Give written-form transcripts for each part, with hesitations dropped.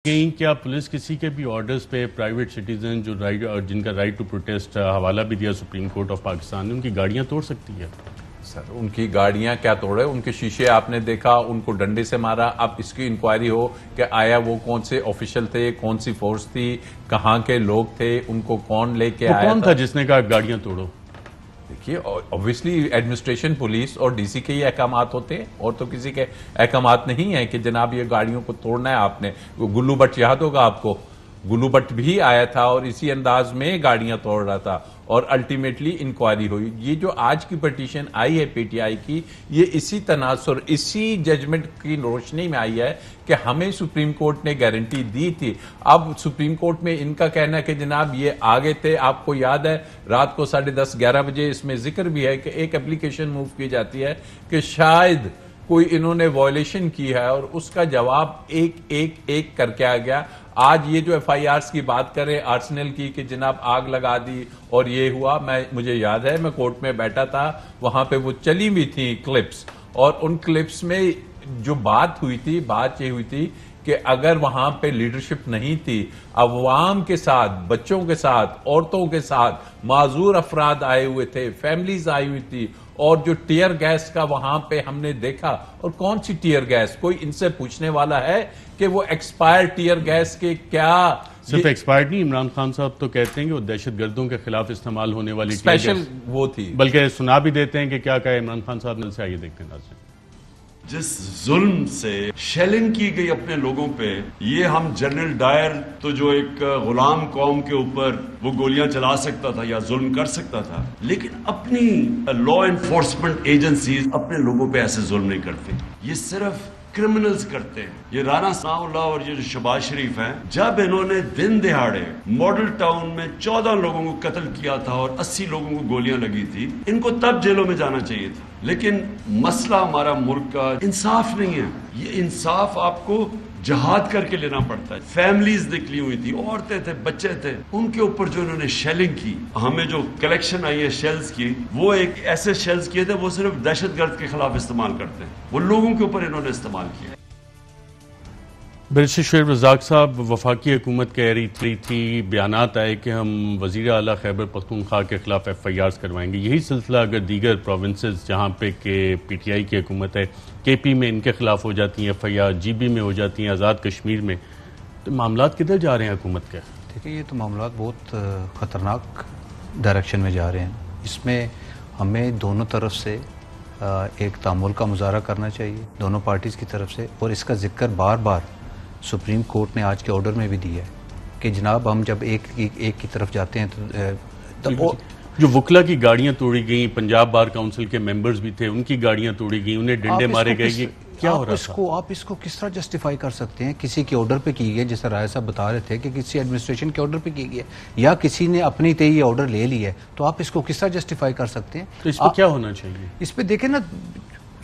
کہیں کیا پولیس کسی کے بھی آرڈرز پہ پرائیویٹ سٹیزن جو رائٹ اور جن کا رائٹ ٹو پروٹیسٹ حوالہ بھی دیا سپریم کورٹ آف پاکستان نے، ان کی گاڑیاں توڑ سکتی ہے؟ سر ان کی گاڑیاں کیا توڑے، ان کے شیشے آپ نے دیکھا، ان کو ڈنڈے سے مارا. اب اس کی انکوائری ہو کہ آیا وہ کون سے آفیشل تھے، کون سی فورس تھی، کہاں کے لوگ تھے، ان کو کون لے کے آیا کون تھا جس نے کہا گاڑیاں توڑو؟ دیکھیے obviously ایڈمنسٹریشن پولیس اور ڈی سی کے ہی احکامات ہوتے ہیں، اور تو کسی کے احکامات نہیں ہیں کہ جناب یہ گاڑیوں کو توڑنا ہے. آپ نے گلو بٹ یاد ہوگا آپ کو، گلو بٹ بھی آیا تھا اور اسی انداز میں گاڑیاں توڑ رہا تھا اور الٹیمیٹلی انکوائری ہوئی. یہ جو آج کی پٹیشن آئی ہے پی ٹی آئی کی، یہ اسی تناظر اسی ججمنٹ کی روشنی میں آئی ہے کہ ہمیں سپریم کورٹ نے گارنٹی دی تھی. اب سپریم کورٹ میں ان کا کہنا ہے کہ جناب یہ آگے تھے. آپ کو یاد ہے رات کو 10:30-11 بجے اس میں ذکر بھی ہے کہ ایک اپلیکیشن موو کی جاتی ہے کہ شاید کوئی انہوں نے وائلیشن کی ہے، اور اس کا جواب ایک کر کے آ گیا. آج یہ جو ایف آئی آرز کی بات کریں آرسنل کی کہ جناب آگ لگا دی اور یہ ہوا، مجھے یاد ہے میں کورٹ میں بیٹھا تھا، وہاں پہ وہ چلی بھی تھی کلپس، اور ان کلپس میں جو بات ہوئی تھی، بات یہ ہوئی تھی کہ اگر وہاں پہ لیڈرشپ نہیں تھی، عوام کے ساتھ، بچوں کے ساتھ، عورتوں کے ساتھ معذور افراد آئے ہوئے تھے، فیملیز آئی ہوئی تھی، اور جو ٹیئر گیس کا وہاں پہ ہم نے دیکھا، اور کون سی ٹیئر گیس، کوئی ان سے پوچھنے والا ہے کہ وہ ایکسپائر ٹیئر گیس کے کیا؟ صرف ایکسپائرڈ نہیں، عمران خان صاحب تو کہتے ہیں کہ وہ دہشت گردوں کے خلاف استعمال ہونے والی اسپیشل وہ تھی، بلکہ سنا بھی دیتے ہیں کہ کیا کہا عمران خان صاحب نے. سے آئیے دیکھتے ہیں ناظرین. جس ظلم سے شیلنگ کی گئی اپنے لوگوں پہ، یہ ہم جنرل ڈائر تو جو ایک غلام قوم کے اوپر وہ گولیاں چلا سکتا تھا یا ظلم کر سکتا تھا، لیکن اپنی لا انفورسمنٹ ایجنسیز اپنے لوگوں پہ ایسے ظلم نہیں کرتے. یہ صرف کرمنلز کرتے ہیں. یہ رانا ثناء اللہ اور یہ جو شہباز شریف ہیں، جب انہوں نے دن دہاڑے ماڈل ٹاؤن میں 14 لوگوں کو قتل کیا تھا اور 80 لوگوں کو گولیاں لگی تھی، ان کو تب جیلوں میں جانا چاہیے تھا. لیکن مسئلہ ہمارا ملک کا انصاف نہیں ہے. یہ انصاف آپ کو جہاد کر کے لینا پڑتا ہے. فیملیز نکلی ہوئی تھی، عورتیں تھے، بچے تھے، ان کے اوپر جو انہوں نے شیلنگ کی. ہمیں جو کلیکشن آئی ہے شیلز کی، وہ ایک ایسے شیلز کیے تھے وہ صرف دہشت گرد کے خلاف استعمال کرتے ہیں، وہ لوگوں کے اوپر انہوں نے استعمال کیا. برشید شعیب رزاق صاحب، وفاقی حکومت کہہ رہی تھی، بیانات آئے کہ ہم وزیر اعلیٰ خیبر پختونخوا کے خلاف ایف آئی آرز کروائیں گے. یہی سلسلہ اگر دیگر پروونسز جہاں پہ کہ پی ٹی آئی کی حکومت ہے، کے پی میں ان کے خلاف ہو جاتی ہیں F I R, G B میں ہو جاتی ہیں، آزاد کشمیر میں، تو معاملات کدھر جا رہے ہیں حکومت کے؟ دیکھیں یہ تو معاملات بہت خطرناک ڈائریکشن میں جا رہے ہیں. اس میں ہمیں دونوں طرف سے ایک تعامل کا مظاہرہ کرنا چاہیے، دونوں پارٹیز کی طرف سے. اور اس کا ذکر بار بار سپریم کورٹ نے آج کے آرڈر میں بھی دیا ہے کہ جناب ہم جب ایک کی طرف جاتے ہیں تو جو وکلا کی گاڑیاں توڑی گئیں، پنجاب بار کونسل کے ممبرز بھی تھے، ان کی گاڑیاں توڑی گئیں، انہیں ڈنڈے مارے گئے، یہ کیا ہو رہا تھا؟ آپ اس کو کس طرح جسٹیفائی کر سکتے ہیں؟ کسی کے آرڈر پہ کی گئی، جیسا رائے صاحب بتا رہے تھے کہ کسی ایڈمنسٹریشن کے آرڈر پہ کی گئی یا کسی نے اپنی تے یہ آرڈر لے لی ہے، تو آپ اس کو کس طرح جسٹیفائی کر سکتے ہیں؟ تو اس پہ کیا ہونا چاہیے؟ اس پہ دیکھیں نا،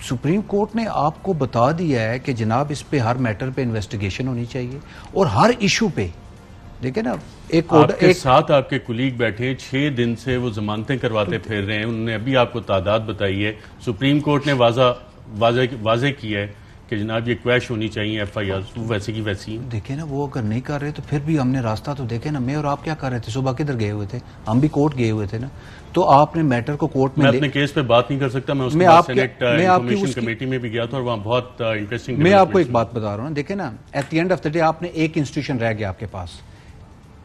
سپریم کورٹ نے آپ کو بتا دیا ہے کہ جناب اس پہ ہر میٹر پہ انویسٹیگیشن ہونی چاہیے، اور ہر ایشو پہ دیکھیں نا ایک آپ کے ساتھ آپ کے کولیگ بیٹھے 6 دن سے وہ ضمانتیں کرواتے پھر رہے ہیں. انہوں نے ابھی آپ کو تعداد بتائی ہے. سپریم کورٹ نے واضح کیا ہے کہ جناب یہ کویش ہونی چاہیے ایف آئی آر، ویسے کی ویسی. دیکھیں نا وہ اگر نہیں کر رہے تو پھر بھی ہم نے راستہ تو دیکھے نا. میں اور آپ کیا کر رہے تھے؟ صبح کدھر گئے ہوئے تھے؟ ہم بھی کورٹ گئے ہوئے تھے نا. تو آپ نے میٹر کو کورٹ میں اپنے کیس پہ بات نہیں کر سکتا. میں اس کے بعد سینٹ انفارمیشن کمیٹی میں بھی گیا تھا اور وہاں بہت انٹرسٹنگ. میں آپ کو ایک بات بتا رہا ہوں، دیکھیں نا، at the end of the day آپ نے ایک انسٹیٹیوشن رہ گیا آپ کے پاس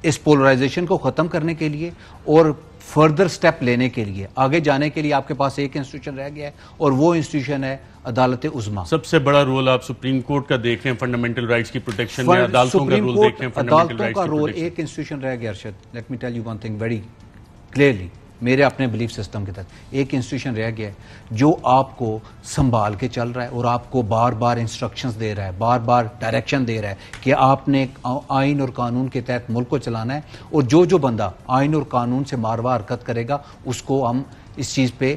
اس پولرائزیشن کو ختم کرنے کے لیے اور فردر سٹیپ لینے کے لیے، آگے جانے کے لیے آپ کے پاس ایک انسٹیٹیوشن رہ گیا ہے، اور وہ انسٹیٹیوشن ہے عدالت عظمیٰ. سب سے بڑا رول آپ سپریم کورٹ کا دیکھ رہے ہیں فنڈامنٹل رائٹس کی پروٹیکشن میں، عدالتوں کا رول دیکھ رہے ہیں فنڈامنٹل رائٹس کی رول. ایک انسٹیٹیوشن رہ گیا Arshad, let me tell you one thing very clearly, میرے اپنے بلیف سسٹم کے تحت ایک انسٹیٹیوشن رہ گیا ہے جو آپ کو سنبھال کے چل رہا ہے اور آپ کو بار بار انسٹرکشنز دے رہا ہے، بار بار ڈائریکشن دے رہا ہے کہ آپ نے آئین اور قانون کے تحت ملک کو چلانا ہے، اور جو بندہ آئین اور قانون سے ماروا حرکت کرے گا اس کو ہم اس چیز پہ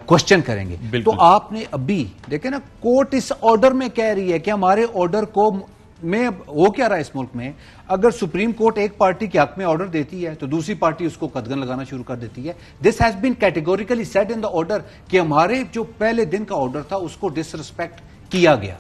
کوشچن کریں گے. تو آپ نے ابھی دیکھیں نا، کورٹ اس آرڈر میں کہہ رہی ہے کہ ہمارے آرڈر کو میں ہو کیا رہا ہے اس ملک میں، اگر سپریم کورٹ ایک پارٹی کے حق میں آرڈر دیتی ہے تو دوسری پارٹی اس کو قدغن لگانا شروع کر دیتی ہے. This has been categorically said in the order کہ ہمارے جو پہلے دن کا آرڈر تھا اس کو ڈس رسپیکٹ کیا گیا.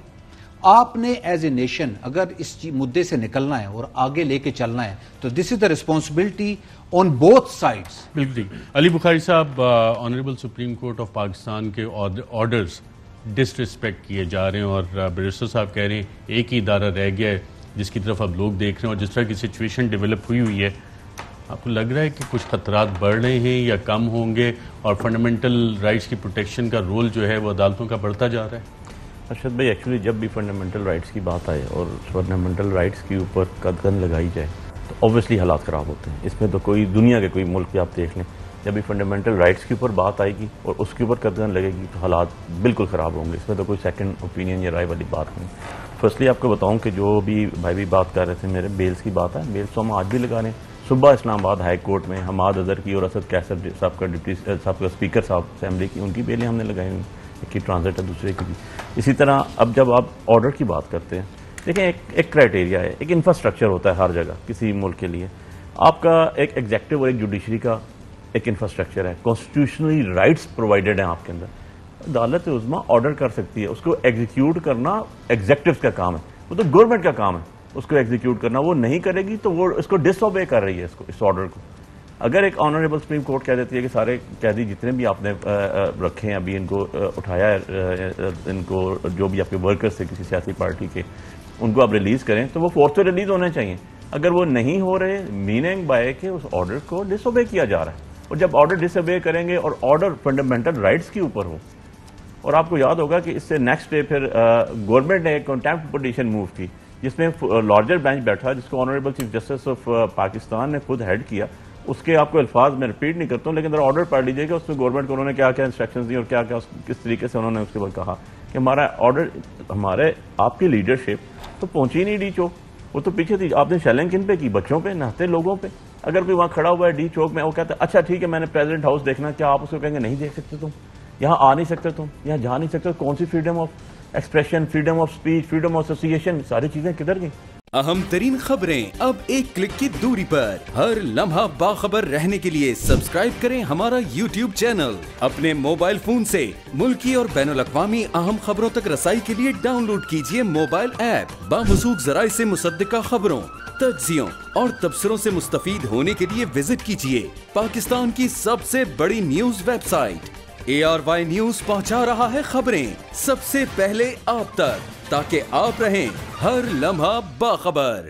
آپ نے ایز اے نیشن اگر اس مدعے سے نکلنا ہے اور آگے لے کے چلنا ہے تو this is the responsibility on both sides. بالکل. علی بخاری صاحب، honourable supreme court of Pakistan کے آرڈرز ڈس رسپیکٹ کیے جا رہے ہیں اور بیرسٹر صاحب کہہ رہے ہیں ایک ہی ادارہ رہ گیا ہے جس کی طرف اب لوگ دیکھ رہے ہیں، اور جس طرح کی سچویشن ڈیولپ ہوئی ہے، آپ کو لگ رہا ہے کہ کچھ خطرات بڑھ رہے ہیں یا کم ہوں گے، اور فنڈامنٹل رائٹس کی پروٹیکشن کا رول جو ہے وہ عدالتوں کا بڑھتا جا رہا ہے؟ ارشد بھائی، ایکچولی جب بھی فنڈامنٹل رائٹس کی بات آئے اور فنڈامنٹل رائٹس کے اوپر قدغن لگائی جائے تو اوبویسلی حالات خراب ہوتے ہیں. اس میں تو کوئی دنیا کے کوئی ملک بھی آپ دیکھ لیں، جب بھی فنڈامنٹل رائٹس کے اوپر بات آئے گی اور اس کے اوپر قدغن لگے گی تو حالات بالکل خراب ہوں گے. اس میں تو کوئی سیکنڈ اوپینین یا رائے والی بات نہیں. فرسٹلی آپ کو بتاؤں کہ جو بھی بھائی بھی بات کر رہے تھے میرے بیلز کی بات ہے، بیلز تو ہم آج بھی لگا رہے ہیں. صبح اسلام آباد ہائی کورٹ میں حماد اظہر کی اور اسد کیسر صاحب کا ڈپٹی صاحب کا اسپیکر صاحب اسمبلی کی، ان کی بیلیں ہم نے لگائی ہوئی، ایک کی ٹرانزٹ ہے دوسرے کی بھی. اسی طرح اب جب آپ آرڈر کی بات کرتے ہیں، دیکھیں ایک کرائٹیریا ہے، ایک انفراسٹرکچر ہوتا ہے ہر جگہ کسی ملک کے لیے. آپ کا ایک ایگزیکٹو اور ایک جوڈیشری کا ایک انفراسٹرکچر ہے، کانسٹیٹیوشنلی رائٹس پرووائڈڈ ہیں آپ کے اندر. عدالت عظمیٰ آرڈر کر سکتی ہے، اس کو ایگزیکیوٹ کرنا ایگزیکٹوز کا کام ہے، وہ تو گورنمنٹ کا کام ہے اس کو ایگزیکیوٹ کرنا. وہ نہیں کرے گی تو وہ اس کو ڈس اوبے کر رہی ہے اس آرڈر کو. اگر ایک آنریبل سپریم کورٹ کہہ دیتی ہے کہ سارے قیدی جتنے بھی آپ نے رکھے ہیں ابھی ان کو اٹھایا ہے، ان کو جو بھی آپ کے ورکرز تھے کسی سیاسی پارٹی کے، ان کو آپ ریلیز کریں، تو وہ فورس پہ ریلیز ہونے چاہیے. اگر وہ نہیں ہو رہے، میننگ بائی کہ اس آرڈر کو ڈس اوبے کیا جا رہا ہے. اور جب آرڈر ڈس اوبے کریں گے اور آرڈر فنڈامنٹل رائٹس کے اوپر ہو، اور آپ کو یاد ہوگا کہ اس سے نیکسٹ ڈے پھر گورنمنٹ نے ایک کنٹیمپٹ پٹیشن موو کی جس میں لارجر بینچ بیٹھا جس کو honourable chief justice of Pakistan نے خود ہیڈ کیا. اس کے آپ کو الفاظ میں ریپیٹ نہیں کرتا ہوں، لیکن ذرا آرڈر پڑھ لیجیے کہ اس میں گورنمنٹ کو انہوں نے کیا کیا انسٹرکشنز دی اور کیا کیا کس طریقے سے انہوں نے اس کے بعد کہا کہ ہمارا آرڈر، ہمارے آپ کی لیڈرشپ تو پہنچی نہیں ڈی چوک، وہ تو پیچھے تھی. آپ نے شیلنگ کن پہ کی؟ بچوں پہ، نہتے لوگوں پہ. اگر کوئی وہاں کھڑا ہوا ہے ڈی چوک میں، وہ کہتا ہے اچھا ٹھیک ہے میں نے پریزیڈنٹ ہاؤس دیکھنا، کیا آپ اس کو کہیں گے نہیں دیکھ سکتے، تم یہاں آ نہیں سکتے، تم یہاں جا نہیں سکتے؟ کون سی freedom of expression, freedom of speech, freedom of association, ساری چیزیں کدھر گئیں؟ اہم ترین خبریں اب ایک کلک کی دوری پر. ہر لمحہ باخبر رہنے کے لیے سبسکرائب کریں ہمارا YouTube چینل. اپنے موبائل فون سے ملکی اور بین الاقوامی اہم خبروں تک رسائی کے لیے ڈاؤن لوڈ کیجیے موبائل ایپ. باموثوق ذرائع سے مصدقہ خبروں، تجزیوں اور تبصروں سے مستفید ہونے کے لیے وزٹ کیجیے پاکستان کی سب سے بڑی news website. ARY news پہنچا رہا ہے خبریں سب سے پہلے آپ تک، تاکہ آپ رہیں ہر لمحہ باخبر.